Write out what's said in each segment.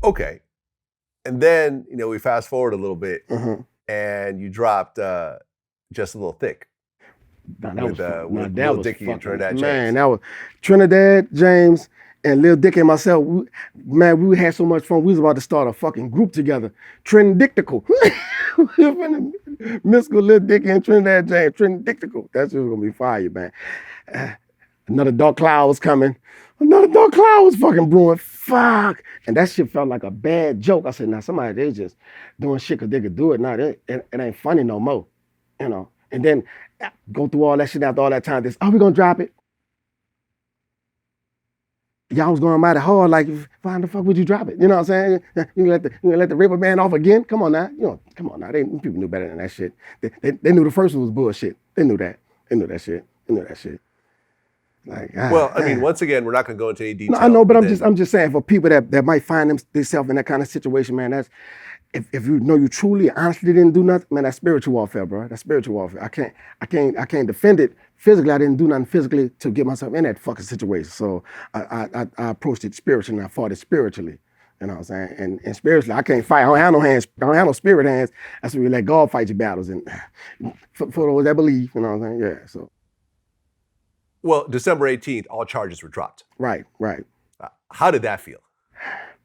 Okay. And then, we fast forward a little bit Mhm. and you dropped Just a Little Thick Nah, that was with that Lil was Dicky and fucking, Trinidad man, James. that was Trinidad, James, and Lil Dicky and myself. We had so much fun. We was about to start a fucking group together. Trinidictical. Mystical, Lil Dicky, and Trinidad James. Trinidictical. That's just gonna be fire, man. Another dark cloud was coming. Another dark cloud was fucking brewing. Fuck. And that shit felt like a bad joke. I said, now somebody, they just doing shit because they could do it. Now it ain't funny no more. And then go through all that shit after all that time. We gonna drop it. Y'all was going mighty hard, like, why the fuck would you drop it? You know what I'm saying? You gonna let the Ripper Band off again? Come on now. Come on now. People knew better than that shit. They knew the first one was bullshit. They knew that. They knew that shit. Like, Well, I mean, once again, we're not going to go into any detail. No, I know, but I'm just saying, for people that might find themselves in that kind of situation, man, that's if you know you truly, honestly didn't do nothing, man, that's spiritual warfare, bro. That's spiritual warfare. I can't defend it physically. I didn't do nothing physically to get myself in that fucking situation. So I approached it spiritually and I fought it spiritually. You know what I'm saying? And spiritually, I can't fight. I don't have no hands. I don't have no spirit hands. That's where you let God fight your battles. And for those that believe, you know what I'm saying? Yeah. So. Well, December 18th, all charges were dropped. Right. How did that feel?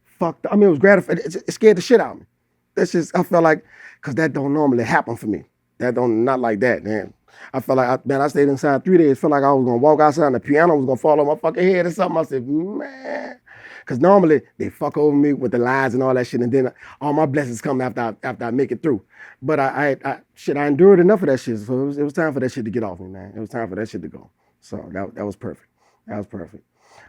Fucked. I mean, it was gratifying. It scared the shit out of me. That's just, I felt like, because that don't normally happen for me. Not like that, man. I felt like, I stayed inside 3 days. Felt like I was going to walk outside and the piano was going to fall on my fucking head or something. I said, man. Because normally they fuck over me with the lies and all that shit. And then all my blessings come after I make it through. But I endured enough of that shit. So it was time for that shit to get off me, man. It was time for that shit to go. So that was perfect. That was perfect.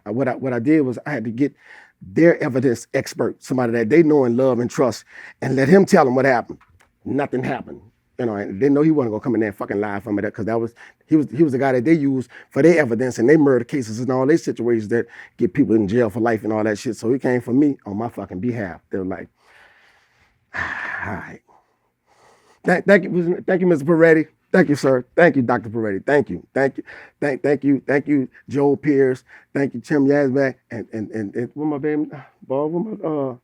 What I did was I had to get their evidence expert, somebody that they know and love and trust, and let him tell them what happened. Nothing happened. And they know he wasn't gonna come in there and fucking lie for me, because he was the guy that they use for their evidence and their murder cases and all these situations that get people in jail for life and all that shit. So he came for me on my fucking behalf. They were like, all right. Thank you, Mr. Peretti. Thank you, sir. Thank you, Dr. Peretti. Thank you. Thank you, Joel Pierce. Thank you, Tim Yazbek. And what my baby, what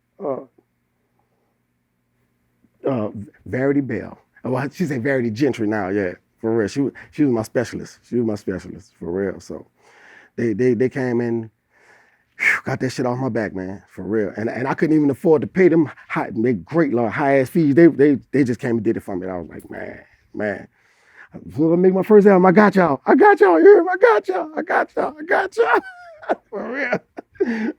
my Verity Bell. Well, she said Verity Gentry now, yeah. For real. She was my specialist. She was my specialist, for real. So they came in, got that shit off my back, man, for real. And I couldn't even afford to pay them high ass fees. They just came and did it for me. And I was like, man. I'm gonna make my first album. I got y'all. You hear me? I got y'all. For real.